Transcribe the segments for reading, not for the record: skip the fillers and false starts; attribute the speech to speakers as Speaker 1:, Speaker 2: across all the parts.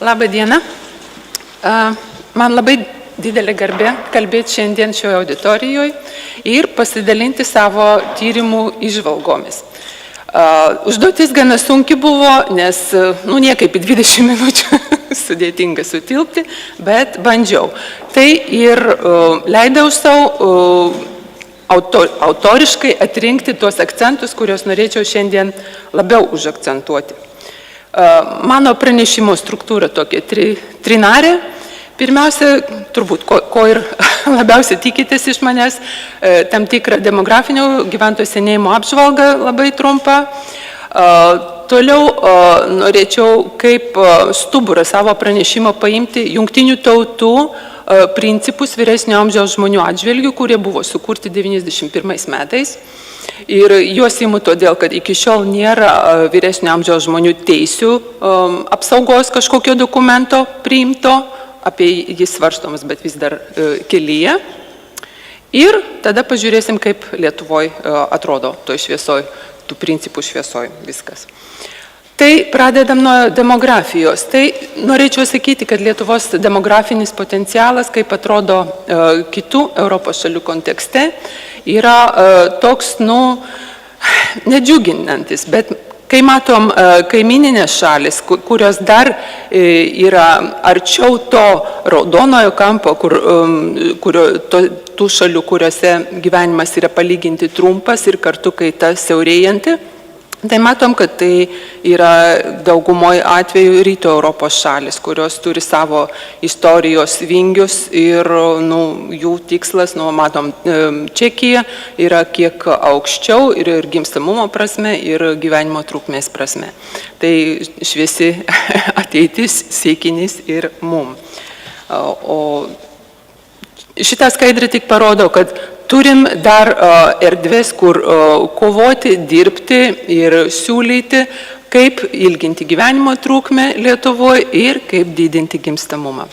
Speaker 1: Labą dieną. Man labai didelė garbė kalbėti šiandien šioje auditorijoje ir pasidalinti savo tyrimų įžvalgomis. Užduotis gana sunki buvo, nes niekaip į 20 minučių sudėtinga sutilpti, bet bandžiau. Tai ir leidau savo autoriškai atrinkti tuos akcentus, kuriuos norėčiau šiandien labiau užakcentuoti. Mano pranešimo struktūra tokia trinarė. Pirmiausia, turbūt, ko ir labiausiai tikitės iš manęs, tam tikrą demografinio gyventojų senėjimo apžvalgą labai trumpą. Toliau norėčiau kaip stuburą savo pranešimo paimti Jungtinių tautų principus vyresnio amžiaus žmonių atžvilgių, kurie buvo sukurti 91 metais. Ir juos imu todėl, kad iki šiol nėra vyresnio amžiaus žmonių teisių apsaugos kažkokio dokumento priimto, apie jį svarstomas, bet vis dar kelyje. Ir tada pažiūrėsim, kaip Lietuvoje atrodo toj šviesoj, tų principų šviesoj viskas. Tai pradedam nuo demografijos. Tai norėčiau sakyti, kad Lietuvos demografinis potencialas, kaip atrodo kitų Europos šalių kontekste, yra toks, nedžiuginantis, bet kai matom kaimininės šalis, kurios dar yra arčiau to raudonojo kampo, tų šalių, kuriuose gyvenimas yra palyginti trumpas ir kartu kaita siaurėjanti, tai matom, kad tai yra daugumoje atveju rytų Europos šalis, kurios turi savo istorijos vingius ir jų tikslas, matom, Čekija yra kiek aukščiau ir gimstamumo prasme, ir gyvenimo trukmės prasme. Tai šviesi ateitis, siekinys ir mum. O šitą skaidrę tik parodo, kad turim dar erdvės, kur kovoti, dirbti ir siūlyti, kaip ilginti gyvenimo trukmę Lietuvoje ir kaip didinti gimstamumą.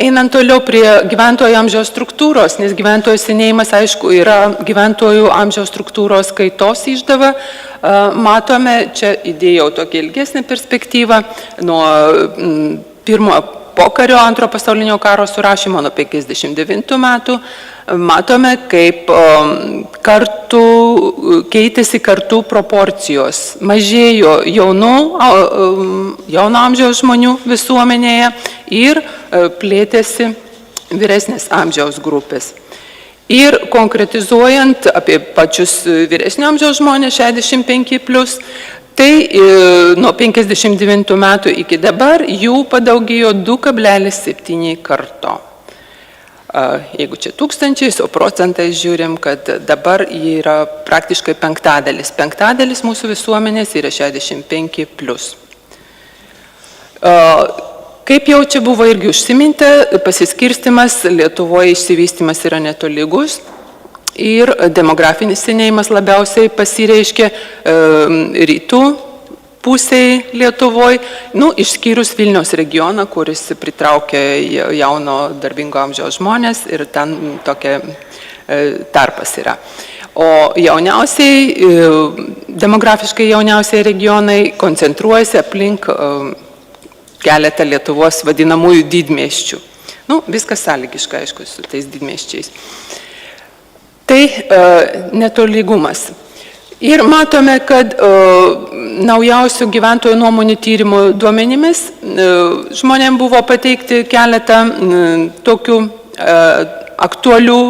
Speaker 1: Einant toliau prie gyventojų amžiaus struktūros, nes gyventojų senėjimas, aišku, yra gyventojų amžiaus struktūros kaitos išdava, matome, čia įdėjau tokią ilgesnę perspektyvą, nuo pirmojo pokario antro pasaulinio karo surašymo nuo 59 metų, matome, kaip keitėsi kartų proporcijos. Mažėjo jauno amžiaus žmonių visuomenėje ir plėtėsi vyresnės amžiaus grupės. Ir konkretizuojant apie pačius vyresnio amžiaus žmonės 65+, tai nuo 59 metų iki dabar jų padaugėjo 2,7 karto. Jeigu čia tūkstančiais, o procentais žiūrim, kad dabar jie yra praktiškai penktadalis. Penktadalis mūsų visuomenės yra 65+. Kaip jau čia buvo irgi užsiminta, pasiskirstimas Lietuvoje išsivystymas yra netolygus. Ir demografinis senėjimas labiausiai pasireiškia rytų pusėje Lietuvoje, išskyrus Vilniaus regioną, kuris pritraukia jauno darbingo amžiaus žmonės ir ten tokia tarpas yra. O demografiškai jauniausiai regionai koncentruojasi aplink keletą Lietuvos vadinamųjų didmiesčių. Viskas sąlygiška, aišku, su tais didmiesčiais. Tai netolygumas. Ir matome, kad naujausių gyventojų nuomonių tyrimų duomenimis žmonėms buvo pateikti keletą tokių aktualių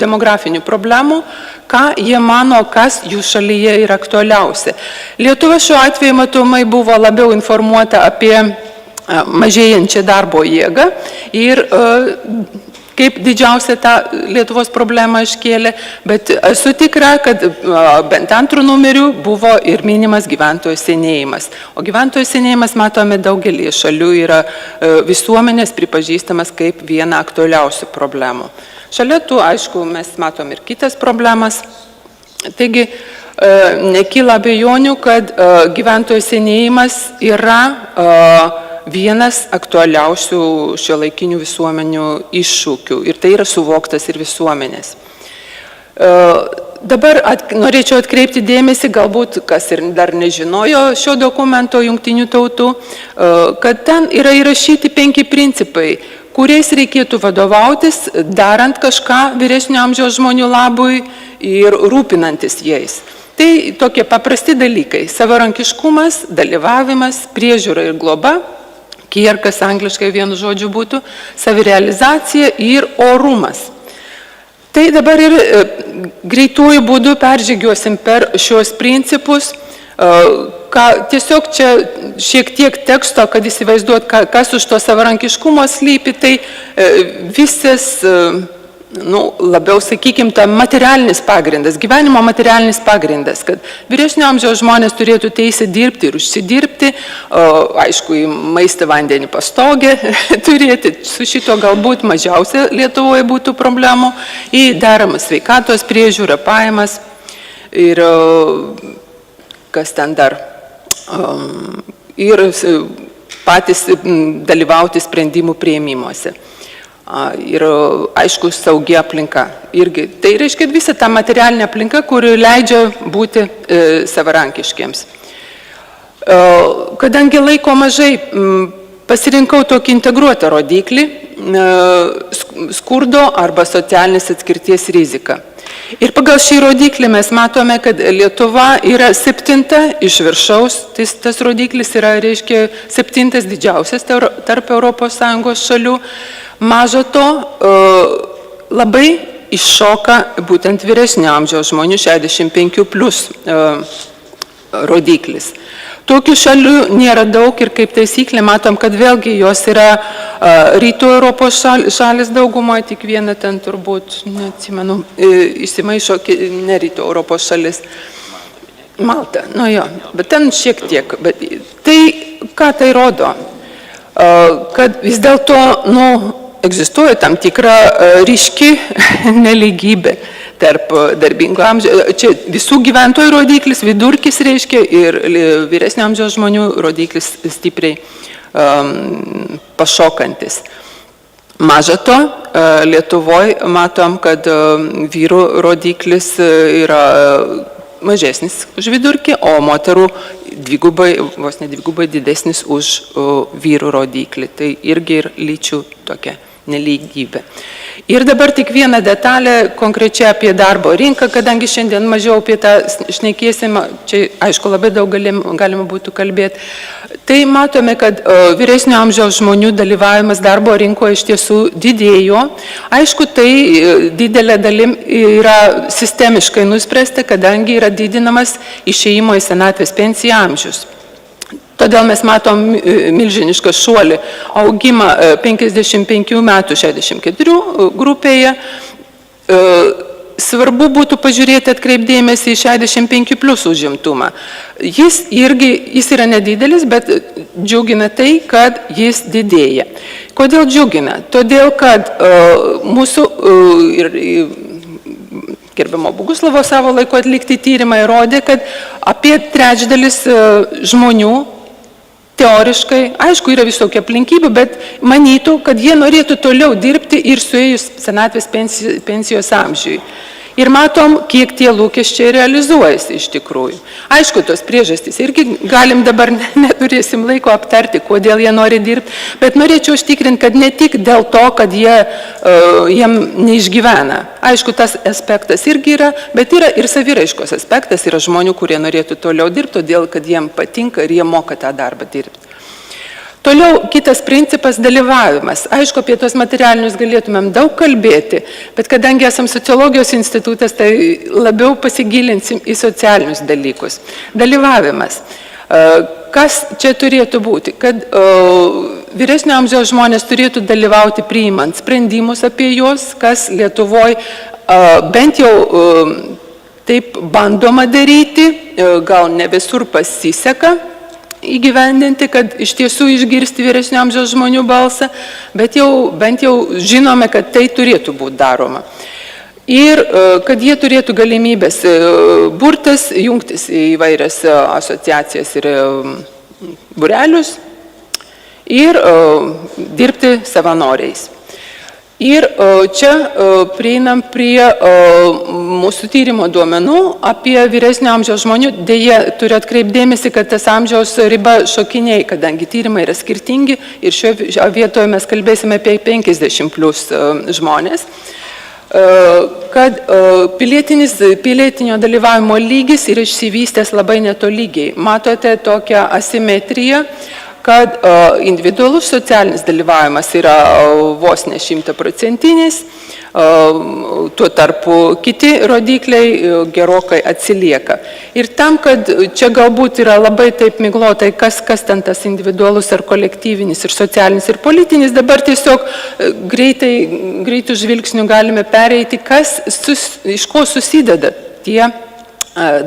Speaker 1: demografinių problemų, ką jie mano, kas jų šalyje yra aktualiausia. Lietuva šiuo atveju matomai buvo labiau informuota apie mažėjančią darbo jėgą ir kaip didžiausia tą Lietuvos problemą iškėlė, bet esu tikra, kad bent antrų numerių buvo ir minimas gyventojų senėjimas. O gyventojų senėjimas, matome, daugelį šalių yra visuomenės pripažįstamas kaip viena aktualiausių problemų. Šalia tų, aišku, mes matom ir kitas problemas. Taigi, nekyla abejonių, kad gyventojų senėjimas yra vienas aktualiausių šiuolaikinių visuomenių iššūkių ir tai yra suvoktas ir visuomenės. Dabar norėčiau atkreipti dėmesį, galbūt kas ir dar nežinojo šio dokumento Jungtinių tautų, kad ten yra įrašyti 5 principai, kuriais reikėtų vadovautis, darant kažką vyresnio amžiaus žmonių labui ir rūpinantis jais. Tai tokie paprasti dalykai: savarankiškumas, dalyvavimas, priežiūra ir globa, care, kas angliškai vienu žodžiu būtų, savirealizacija ir orumas. Tai dabar ir greituoju būdu peržygiuosim per šios principus. Tiesiog čia šiek tiek teksto, kad įsivaizduot, kas už to savarankiškumo slypi, tai visas, labiau, sakykime, ta materialinis pagrindas, gyvenimo materialinis pagrindas, kad vyresnio amžiaus žmonės turėtų teisę dirbti ir užsidirbti, aišku, į maistą, vandenį, pastogę turėti, su šito galbūt mažiausia Lietuvoje būtų problemų, į deramą sveikatos priežiūrą, pajamas ir kas ten dar, ir patys dalyvauti sprendimų priėmimuose. Ir, aišku, saugi aplinka. Irgi. Tai reiškia visą tą materialinę aplinką, kuri leidžia būti savarankiškiems. Kadangi laiko mažai, pasirinkau tokį integruotą rodiklį skurdo arba socialinės atskirties riziką. Ir pagal šį rodiklį mes matome, kad Lietuva yra 7 iš viršaus, tas rodiklis yra, reiškia, 7 didžiausias tarp ES šalių. Maža to, labai iššoka būtent vyresnio amžiaus žmonių 65+ rodiklis. Tokių šalių nėra daug ir kaip taisyklė matom, kad vėlgi jos yra rytų Europos šalis daugumoje, tik viena ten turbūt, neatsimenu, įsimaišo ne rytų Europos šalis. Malta, bet ten šiek tiek. Tai ką tai rodo? Kad vis dėlto, egzistuoja tam tikra ryški nelygybė tarp darbingo amžiaus, čia visų gyventojų rodiklis, vidurkis reiškia, ir vyresnio amžiaus žmonių rodiklis stipriai pašokantis. Maža to, Lietuvoje matom, kad vyrų rodiklis yra mažesnis už vidurkį, o moterų vos ne dvigubai didesnis už vyrų rodiklį. Tai irgi ir lyčių tokia nelygybė. Ir dabar tik viena detalė konkrečiai apie darbo rinką, kadangi šiandien mažiau apie tą šnekėsim, čia aišku labai daug galima būtų kalbėti. Tai matome, kad vyresnio amžiaus žmonių dalyvavimas darbo rinkoje iš tiesų didėjo. Aišku, tai didelė dalim yra sistemiškai nuspręsta, kadangi yra didinamas išėjimo į senatvės pensiją amžius. Todėl mes matom milžinišką šuolį augimą 55 metų 64 grupėje. Svarbu būtų pažiūrėti, atkreipdėmėsi į 65+ užimtumą. Jis yra nedidelis, bet džiugina tai, kad jis didėja. Kodėl džiugina? Todėl, kad mūsų ir gerbiamo Boguslavo savo laiko atlikti tyrimai rodė, kad apie trečdalis žmonių teoriškai, aišku, yra visokie aplinkybių, bet manytų, kad jie norėtų toliau dirbti ir suėjus senatvės pensijos amžiui. Ir matom, kiek tie lūkesčiai realizuojasi iš tikrųjų. Aišku, tos priežastys irgi galim dabar neturėsim laiko aptarti, kodėl jie nori dirbti, bet norėčiau užtikrinti, kad ne tik dėl to, kad jiem neišgyvena. Aišku, tas aspektas irgi yra, bet yra ir saviraiškos aspektas, yra žmonių, kurie norėtų toliau dirbti, todėl, kad jiem patinka ir jie moka tą darbą dirbti. Toliau kitas principas – dalyvavimas. Aišku, apie tos materialinius galėtumėm daug kalbėti, bet kadangi esam sociologijos institutas, tai labiau pasigilinsim į socialinius dalykus. Dalyvavimas. Kas čia turėtų būti? Kad vyresnio amžiaus žmonės turėtų dalyvauti priimant sprendimus apie juos, kas Lietuvoje bent jau taip bandoma daryti, gal ne visur pasiseka įgyvendinti, kad iš tiesų išgirsti vyresnio amžiaus žmonių balsą, bet bent jau žinome, kad tai turėtų būti daroma. Ir kad jie turėtų galimybės burtis, jungtis į įvairias asociacijas ir būrelius ir dirbti savanoriais. Ir čia prieinam prie mūsų tyrimo duomenų apie vyresnio amžiaus žmonių. Deja, turiu atkreipdėmėsi, kad tas amžiaus riba šokiniai, kadangi tyrimai yra skirtingi ir šioje vietoje mes kalbėsime apie 50 plus žmonės, kad pilietinio dalyvavimo lygis yra išsivystęs labai netolygiai. Matote tokią asimetriją, kad individualus socialinis dalyvavimas yra vos ne 100%, tuo tarpu kiti rodikliai gerokai atsilieka. Ir tam, kad čia galbūt yra labai taip miglotai, kas ten tas individualus ar kolektyvinis ir socialinis ir politinis, dabar tiesiog greitų žvilgsnių galime pereiti, iš ko susideda tie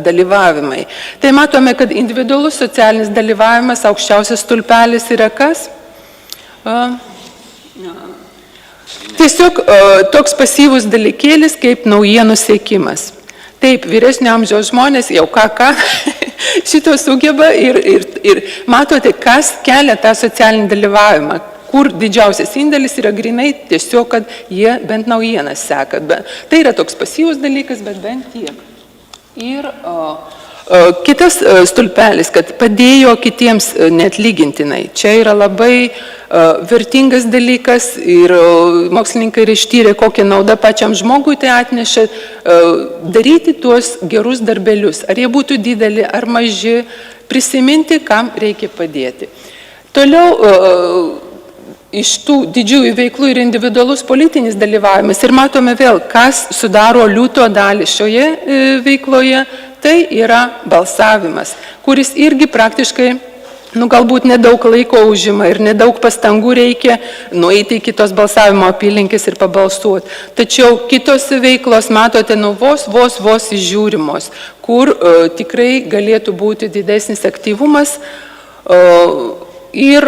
Speaker 1: dalyvavimai. Tai matome, kad individualus socialinis dalyvavimas, aukščiausias stulpelis yra kas? Tiesiog toks pasyvus dalykėlis kaip naujienų siekimas. Taip, vyresnio amžiaus žmonės jau ką šito sugeba ir matote, kas kelia tą socialinį dalyvavimą, kur didžiausias indėlis yra grinai tiesiog, kad jie bent naujienas seka. Tai yra toks pasyvus dalykas, bet bent tiek. Ir kitas stulpelis, kad padėjo kitiems neatlygintinai. Čia yra labai vertingas dalykas ir mokslininkai ištyrė, kokią naudą pačiam žmogui tai atneša daryti tuos gerus darbelius. Ar jie būtų dideli ar maži, prisiminti, kam reikia padėti. Toliau iš tų didžiųjų veiklų ir individualus politinis dalyvavimas. Ir matome vėl, kas sudaro liūto dalį šioje veikloje, tai yra balsavimas, kuris irgi praktiškai, galbūt nedaug laiko užima ir nedaug pastangų reikia nueiti į kitos balsavimo apylinkės ir pabalsuoti. Tačiau kitos veiklos, matote, vos įžiūrimos, kur tikrai galėtų būti didesnis aktyvumas ir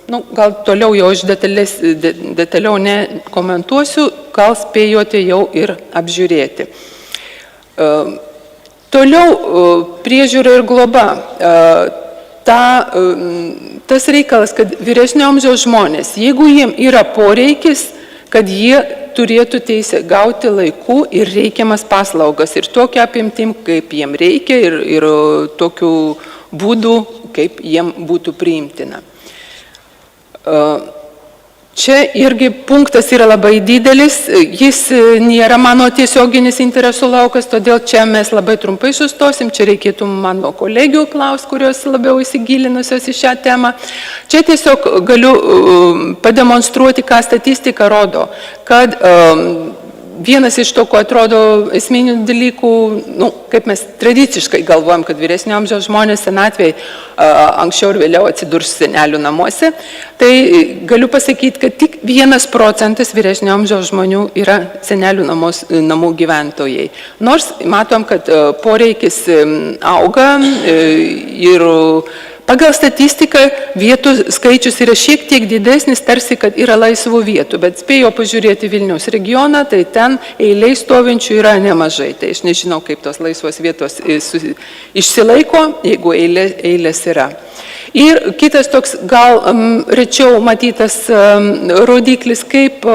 Speaker 1: gal toliau jau aš detaliau nekomentuosiu, gal spėjote jau ir apžiūrėti. Toliau priežiūra ir globa. Tas reikalas, kad vyresnio amžiaus žmonės, jeigu jiem yra poreikis, kad jie turėtų teisę gauti laiku ir reikiamas paslaugas ir tokia apimtim, kaip jiem reikia ir tokiu būdu, kaip jiem būtų priimtina. Čia irgi punktas yra labai didelis, jis nėra mano tiesioginis interesų laukas, todėl čia mes labai trumpai sustosim, čia reikėtų mano kolegių klausti, kurios labiau įsigilinusios į šią temą. Čia tiesiog galiu pademonstruoti, ką statistika rodo, kad vienas iš to, ko atrodo esminių dalykų, kaip mes tradiciškai galvojam, kad vyresnio amžiaus žmonės senatvėj anksčiau ir vėliau atsidurs senelių namuose, tai galiu pasakyti, kad tik 1% vyresnio amžiaus žmonių yra senelių namų gyventojai. Nors matom, kad poreikis auga ir pagal statistiką vietų skaičius yra šiek tiek didesnis, tarsi, kad yra laisvų vietų, bet spėjo pažiūrėti Vilniaus regioną, tai ten eiliai stovinčių yra nemažai. Tai aš nežinau, kaip tos laisvos vietos išsilaiko, jeigu eilės yra. Ir kitas toks gal rečiau matytas rodiklis, kaip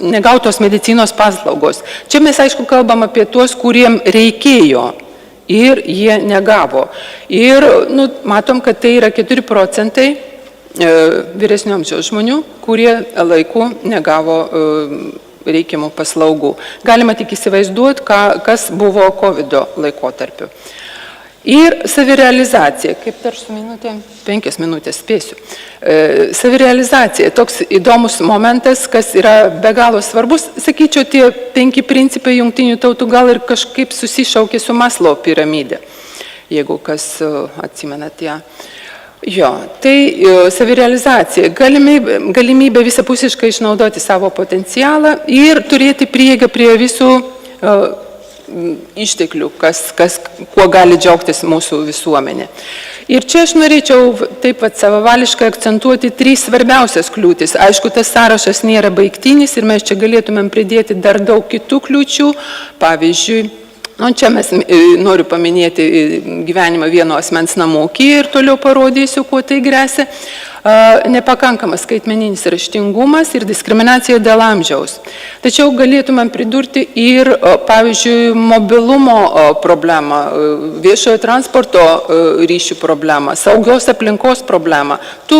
Speaker 1: negautos medicinos paslaugos. Čia mes, aišku, kalbam apie tuos, kuriem reikėjo ir jie negavo. Ir matom, kad tai yra 4% vyresnio amžiaus žmonių, kurie laiku negavo reikiamų paslaugų. Galima tik įsivaizduoti, kas buvo COVID laikotarpiu. Ir savirealizacija, kaip dar su minutė, 5 minutės spėsiu. Savirealizacija, toks įdomus momentas, kas yra be galo svarbus. Sakyčiau, tie 5 principai jungtinių tautų gal ir kažkaip susišaukė su Maslow piramidė, jeigu kas atsimenat ją. Jo, tai savirealizacija, galimybė visapusiškai išnaudoti savo potencialą ir turėti prieigą prie visų išteklių, kuo gali džiaugtis mūsų visuomenė. Ir čia aš norėčiau taip pat savavališkai akcentuoti 3 svarbiausias kliūtis. Aišku, tas sąrašas nėra baigtinis ir mes čia galėtumėm pridėti dar daug kitų kliūčių. Pavyzdžiui, Čia mes noriu paminėti gyvenimą vieno asmens namų ūkyje ir toliau parodysiu, kuo tai gresia. Nepakankamas skaitmeninis raštingumas ir diskriminacija dėl amžiaus. Tačiau galėtumėm pridurti ir, pavyzdžiui, mobilumo problemą, viešojo transporto ryšių problemą, saugios aplinkos problemą. Tų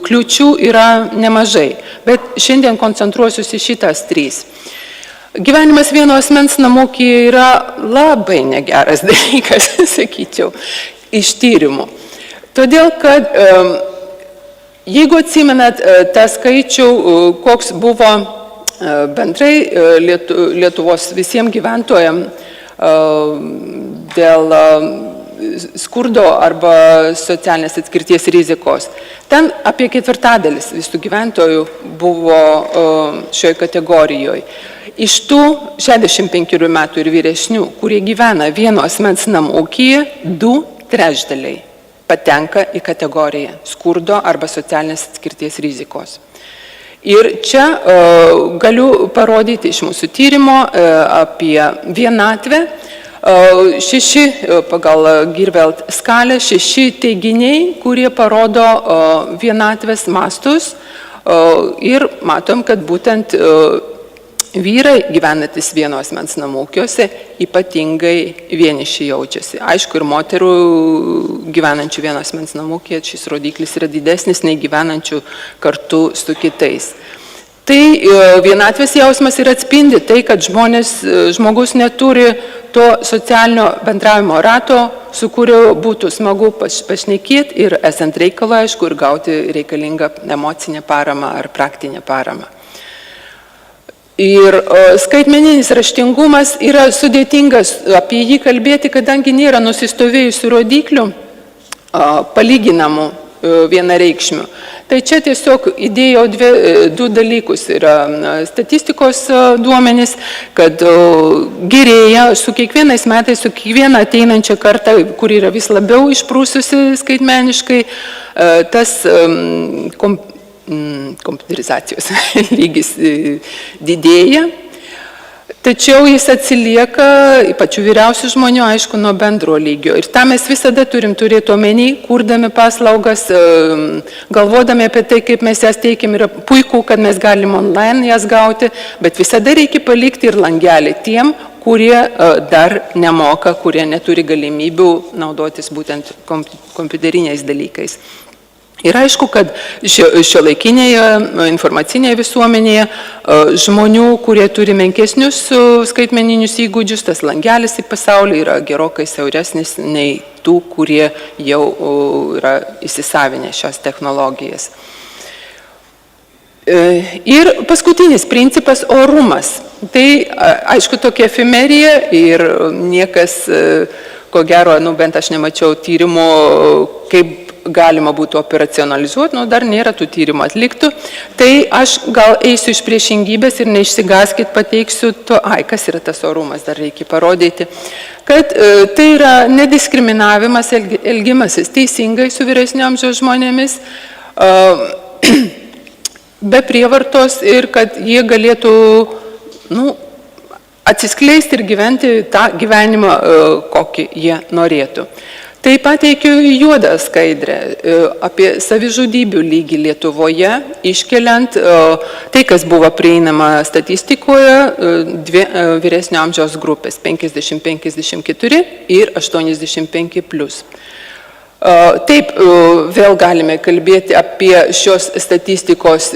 Speaker 1: kliūčių yra nemažai, bet šiandien koncentruosiuosi šitas 3. Gyvenimas vieno asmens namų ūkyje yra labai negeras dalykas, sakyčiau, iš tyrimų. Todėl, kad jeigu atsimenat tą skaičių, koks buvo bendrai Lietuvos visiems gyventojams dėl skurdo arba socialinės atskirties rizikos. Ten apie 1/4 visų gyventojų buvo šioje kategorijoje. Iš tų 65 metų ir vyresnių, kurie gyvena vieno asmens namų ūkyje, 2/3 patenka į kategoriją skurdo arba socialinės atskirties rizikos. Ir čia galiu parodyti iš mūsų tyrimo apie vienatvę. 6 pagal Girvelt skalę, 6 teiginiai, kurie parodo vienatvės mastus. Ir matom, kad būtent vyrai gyvenantis vieno asmens namų ūkiuose ypatingai vieniši jaučiasi. Aišku, ir moterų gyvenančių vieno asmens namų ūkyje šis rodiklis yra didesnis nei gyvenančių kartu su kitais. Tai vienatvės jausmas ir atspindi tai, kad žmogus neturi to socialinio bendravimo rato, su kuriuo būtų smagu pašnekėti ir esant reikalo, aišku, ir gauti reikalingą emocinę paramą ar praktinę paramą. Ir skaitmeninis raštingumas yra sudėtingas apie jį kalbėti, kadangi nėra nusistovėjusių rodiklių palyginamų vienareikšmių. Tai čia tiesiog įdėjau 2 dalykus. Yra statistikos duomenys, kad gerėja su kiekvienais metais, su kiekviena ateinančia karta, kur yra vis labiau išprūsusi skaitmeniškai, tas kompiuterizacijos lygis didėja. Tačiau jis atsilieka pačių vyriausių žmonių, aišku, nuo bendro lygio. Ir tą mes visada turim turėti omeny, kurdami paslaugas, galvodami apie tai, kaip mes jas teikim. Yra puiku, kad mes galim online jas gauti, bet visada reikia palikti ir langelį tiem, kurie dar nemoka, kurie neturi galimybių naudotis būtent kompiuteriniais dalykais. Ir aišku, kad šiuolaikinėje informacinėje visuomenėje žmonių, kurie turi menkesnius skaitmeninius įgūdžius, tas langelis į pasaulį yra gerokai siauresnis nei tų, kurie jau yra įsisavinę šias technologijas. Ir paskutinis principas – orumas. Tai, aišku, tokia efemerija ir niekas, ko gero, bent aš nemačiau tyrimo, kaip galima būtų operacionalizuoti, dar nėra tų tyrimų atliktų. Tai aš gal eisiu iš priešingybės ir neišsigaskit, pateiksiu to, kas yra tas orumas, dar reikia parodyti, kad tai yra nediskriminavimas, elgimasis teisingai su vyresnio amžiaus žmonėmis, be prievartos ir kad jie galėtų atsiskleisti ir gyventi tą gyvenimą, kokį jie norėtų. Tai pateikiu juodą skaidrę apie savižudybių lygį Lietuvoje, iškeliant tai, kas buvo prieinama statistikoje, 2 vyresnio amžiaus grupės – 50-54 ir 85+. Taip, vėl galime kalbėti apie šios statistikos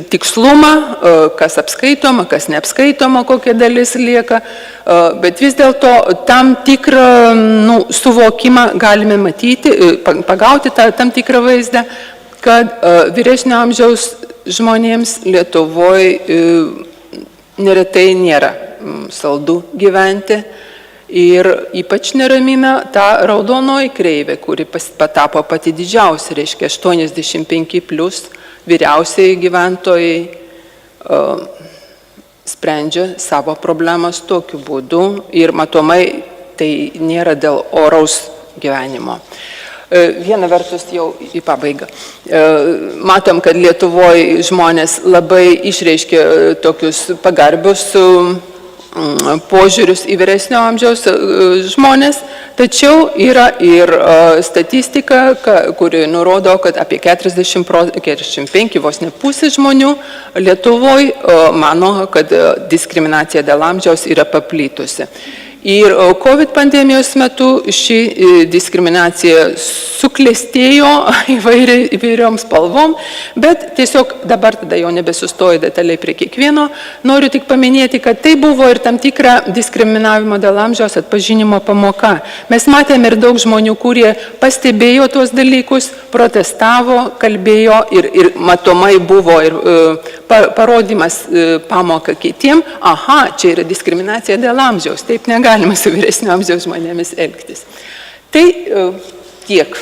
Speaker 1: tikslumą, kas apskaitoma, kas neapskaitoma, kokia dalis lieka, bet vis dėlto tam tikrą suvokimą galime matyti, pagauti tam tikrą vaizdą, kad vyresnio amžiaus žmonėms Lietuvoje neretai nėra saldu gyventi. Ir ypač neramina ta raudonoji kreivė, kuri patapo pati didžiausia, reiškia 85+ vyriausiai gyventojai sprendžia savo problemas tokiu būdu ir matomai tai nėra dėl oraus gyvenimo. Viena vertus jau į pabaigą. Matom, kad Lietuvoje žmonės labai išreiškia tokius pagarbius požiūrius į vyresnio amžiaus žmonės, tačiau yra ir statistika, kuri nurodo, kad apie 45 vos ne pusė žmonių Lietuvoje mano, kad diskriminacija dėl amžiaus yra paplitusi. Ir COVID pandemijos metu ši diskriminacija suklestėjo įvairiom spalvom, bet tiesiog dabar tada jau nebesustoju detaliai prie kiekvieno. Noriu tik paminėti, kad tai buvo ir tam tikra diskriminavimo dėl amžiaus atpažinimo pamoka. Mes matėme ir daug žmonių, kurie pastebėjo tuos dalykus, protestavo, kalbėjo ir matomai buvo ir parodymas pamoka kitiem. Aha, čia yra diskriminacija dėl amžiaus, taip negalima su vyresnio amžiaus žmonėmis elgtis. Tai tiek.